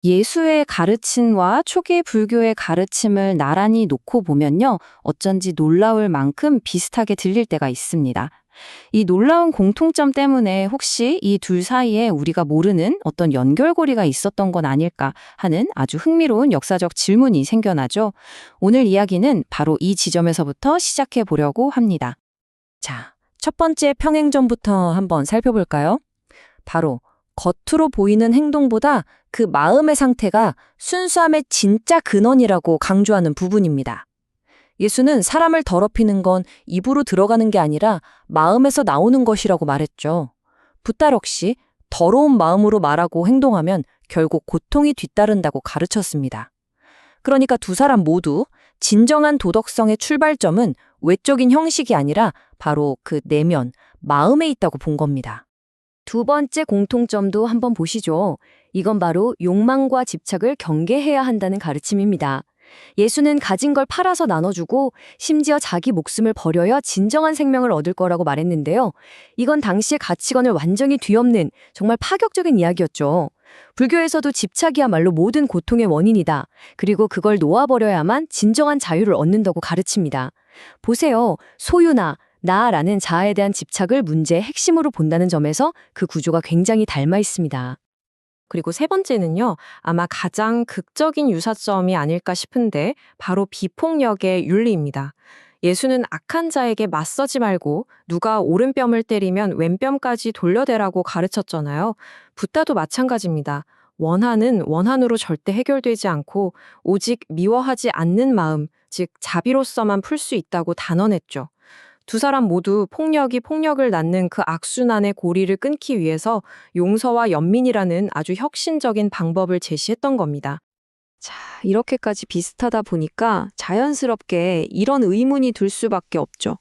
예수의 가르침과 초기 불교의 가르침을 나란히 놓고 보면요, 어쩐지 놀라울 만큼 비슷하게 들릴 때가 있습니다. 이 놀라운 공통점 때문에 혹시 이 둘 사이에 우리가 모르는 어떤 연결고리가 있었던 건 아닐까 하는 아주 흥미로운 역사적 질문이 생겨나죠. 오늘 이야기는 바로 이 지점에서부터 시작해 보려고 합니다. 자, 첫 번째 평행점부터 한번 살펴볼까요? 바로 겉으로 보이는 행동보다 그 마음의 상태가 순수함의 진짜 근원이라고 강조하는 부분입니다. 예수는 사람을 더럽히는 건 입으로 들어가는 게 아니라 마음에서 나오는 것이라고 말했죠. 붓달 역시 더러운 마음으로 말하고 행동하면 결국 고통이 뒤따른다고 가르쳤습니다. 그러니까 두 사람 모두 진정한 도덕성의 출발점은 외적인 형식이 아니라 바로 그 내면, 마음에 있다고 본 겁니다. 두 번째 공통점도 한번 보시죠. 이건 바로 욕망과 집착을 경계해야 한다는 가르침입니다. 예수는 가진 걸 팔아서 나눠주고 심지어 자기 목숨을 버려야 진정한 생명을 얻을 거라고 말했는데요. 이건 당시의 가치관을 완전히 뒤엎는 정말 파격적인 이야기였죠. 불교에서도 집착이야말로 모든 고통의 원인이다. 그리고 그걸 놓아버려야만 진정한 자유를 얻는다고 가르칩니다. 보세요. 소유나 나라는 자아에 대한 집착을 문제의 핵심으로 본다는 점에서 그 구조가 굉장히 닮아 있습니다. 그리고 세 번째는요, 아마 가장 극적인 유사점이 아닐까 싶은데 바로 비폭력의 윤리입니다. 예수는 악한 자에게 맞서지 말고 누가 오른뺨을 때리면 왼뺨까지 돌려대라고 가르쳤잖아요. 붓다도 마찬가지입니다. 원한은 원한으로 절대 해결되지 않고 오직 미워하지 않는 마음, 즉 자비로서만 풀 수 있다고 단언했죠. 두 사람 모두 폭력이 폭력을 낳는 그 악순환의 고리를 끊기 위해서 용서와 연민이라는 아주 혁신적인 방법을 제시했던 겁니다. 자, 이렇게까지 비슷하다 보니까 자연스럽게 이런 의문이 들 수밖에 없죠.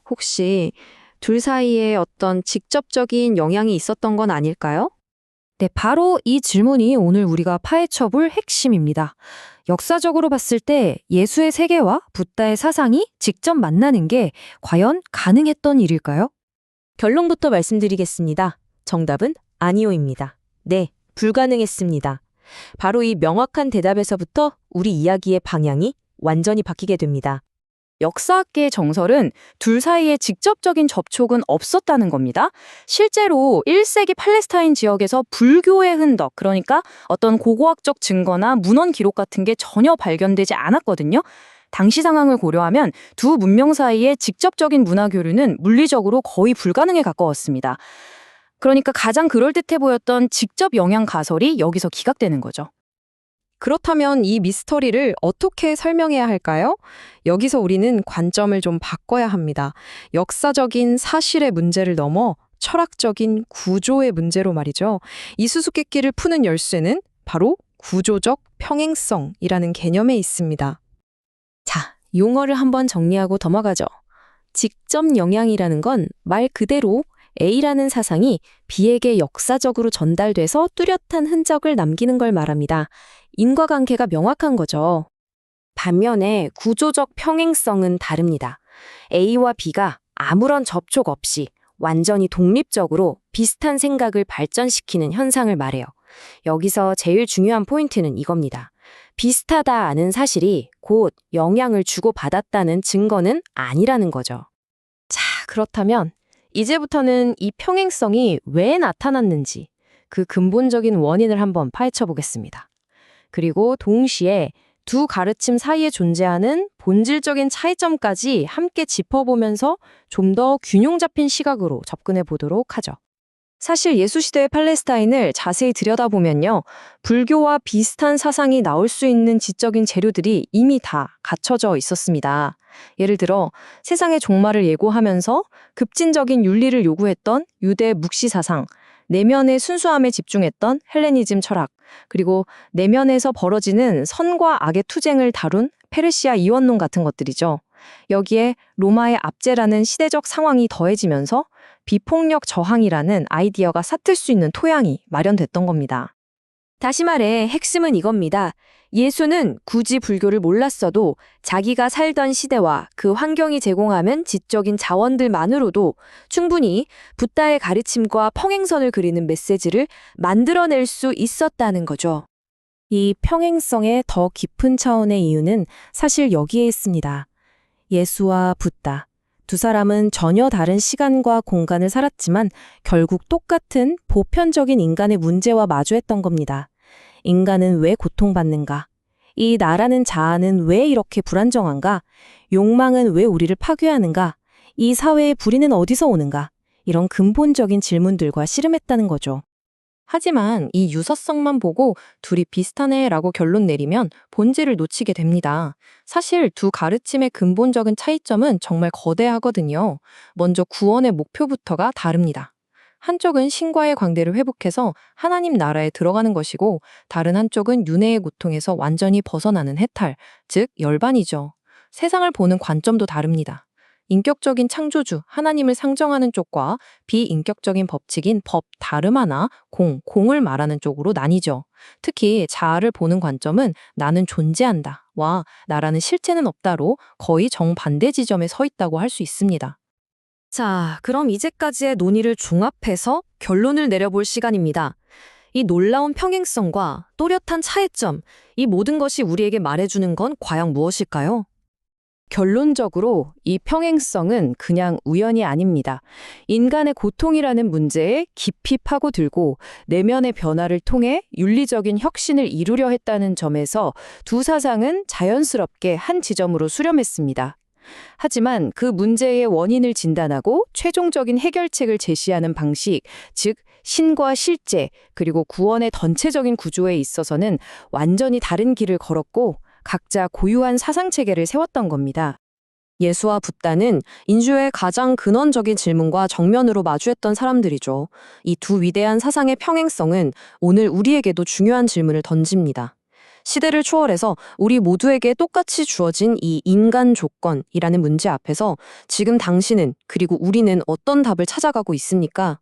혹시 둘 사이에 어떤 직접적인 영향이 있었던 건 아닐까요? 네, 바로 이 질문이 오늘 우리가 파헤쳐 볼 핵심입니다. 역사적으로 봤을 때 예수의 세계와 붓다의 사상이 직접 만나는 게 과연 가능했던 일일까요? 결론부터 말씀드리겠습니다. 정답은 아니오입니다. 네, 불가능했습니다. 바로 이 명확한 대답에서부터 우리 이야기의 방향이 완전히 바뀌게 됩니다. 역사학계의 정설은 둘 사이에 직접적인 접촉은 없었다는 겁니다. 실제로 1세기 팔레스타인 지역에서 불교의 흔적, 그러니까 어떤 고고학적 증거나 문헌 기록 같은 게 전혀 발견되지 않았거든요. 당시 상황을 고려하면 두 문명 사이의 직접적인 문화 교류는 물리적으로 거의 불가능에 가까웠습니다. 그러니까 가장 그럴듯해 보였던 직접 영향 가설이 여기서 기각되는 거죠. 그렇다면 이 미스터리를 어떻게 설명해야 할까요? 여기서 우리는 관점을 좀 바꿔야 합니다. 역사적인 사실의 문제를 넘어 철학적인 구조의 문제로 말이죠. 이 수수께끼를 푸는 열쇠는 바로 구조적 평행성이라는 개념에 있습니다. 자, 용어를 한번 정리하고 넘어가죠. 직접 영향이라는 건 말 그대로 A라는 사상이 B에게 역사적으로 전달돼서 뚜렷한 흔적을 남기는 걸 말합니다. 인과관계가 명확한 거죠. 반면에 구조적 평행성은 다릅니다. A와 B가 아무런 접촉 없이 완전히 독립적으로 비슷한 생각을 발전시키는 현상을 말해요. 여기서 제일 중요한 포인트는 이겁니다. 비슷하다는 사실이 곧 영향을 주고받았다는 증거는 아니라는 거죠. 자, 그렇다면 이제부터는 이 평행성이 왜 나타났는지 그 근본적인 원인을 한번 파헤쳐 보겠습니다. 그리고 동시에 두 가르침 사이에 존재하는 본질적인 차이점까지 함께 짚어보면서 좀 더 균형 잡힌 시각으로 접근해 보도록 하죠. 사실 예수시대의 팔레스타인을 자세히 들여다보면요, 불교와 비슷한 사상이 나올 수 있는 지적인 재료들이 이미 다 갖춰져 있었습니다. 예를 들어 세상의 종말을 예고하면서 급진적인 윤리를 요구했던 유대 묵시 사상, 내면의 순수함에 집중했던 헬레니즘 철학, 그리고 내면에서 벌어지는 선과 악의 투쟁을 다룬 페르시아 이원론 같은 것들이죠. 여기에 로마의 압제라는 시대적 상황이 더해지면서 비폭력 저항이라는 아이디어가 싹틀 수 있는 토양이 마련됐던 겁니다. 다시 말해 핵심은 이겁니다. 예수는 굳이 불교를 몰랐어도 자기가 살던 시대와 그 환경이 제공하는 지적인 자원들만으로도 충분히 붓다의 가르침과 평행선을 그리는 메시지를 만들어낼 수 있었다는 거죠. 이 평행성의 더 깊은 차원의 이유는 사실 여기에 있습니다. 예수와 붓다. 두 사람은 전혀 다른 시간과 공간을 살았지만 결국 똑같은 보편적인 인간의 문제와 마주했던 겁니다. 인간은 왜 고통받는가? 이 나라는 자아는 왜 이렇게 불안정한가? 욕망은 왜 우리를 파괴하는가? 이 사회의 불의는 어디서 오는가? 이런 근본적인 질문들과 씨름했다는 거죠. 하지만 이 유사성만 보고 둘이 비슷하네라고 결론 내리면 본질을 놓치게 됩니다. 사실 두 가르침의 근본적인 차이점은 정말 거대하거든요. 먼저 구원의 목표부터가 다릅니다. 한쪽은 신과의 광대를 회복해서 하나님 나라에 들어가는 것이고, 다른 한쪽은 윤회의 고통에서 완전히 벗어나는 해탈, 즉 열반이죠. 세상을 보는 관점도 다릅니다. 인격적인 창조주, 하나님을 상정하는 쪽과 비인격적인 법칙인 법, 다르마나 공을 말하는 쪽으로 나뉘죠. 특히 자아를 보는 관점은 나는 존재한다, 와 나라는 실체는 없다로 거의 정반대 지점에 서 있다고 할 수 있습니다. 자, 그럼 이제까지의 논의를 종합해서 결론을 내려볼 시간입니다. 이 놀라운 평행성과 또렷한 차이점, 이 모든 것이 우리에게 말해주는 건 과연 무엇일까요? 결론적으로 이 평행성은 그냥 우연이 아닙니다. 인간의 고통이라는 문제에 깊이 파고들고 내면의 변화를 통해 윤리적인 혁신을 이루려 했다는 점에서 두 사상은 자연스럽게 한 지점으로 수렴했습니다. 하지만 그 문제의 원인을 진단하고 최종적인 해결책을 제시하는 방식, 즉 신과 실제, 그리고 구원의 전체적인 구조에 있어서는 완전히 다른 길을 걸었고 각자 고유한 사상체계를 세웠던 겁니다. 예수와 붓다는 인류의 가장 근원적인 질문과 정면으로 마주했던 사람들이죠. 이 두 위대한 사상의 평행성은 오늘 우리에게도 중요한 질문을 던집니다. 시대를 초월해서 우리 모두에게 똑같이 주어진 이 인간 조건이라는 문제 앞에서 지금 당신은, 그리고 우리는 어떤 답을 찾아가고 있습니까?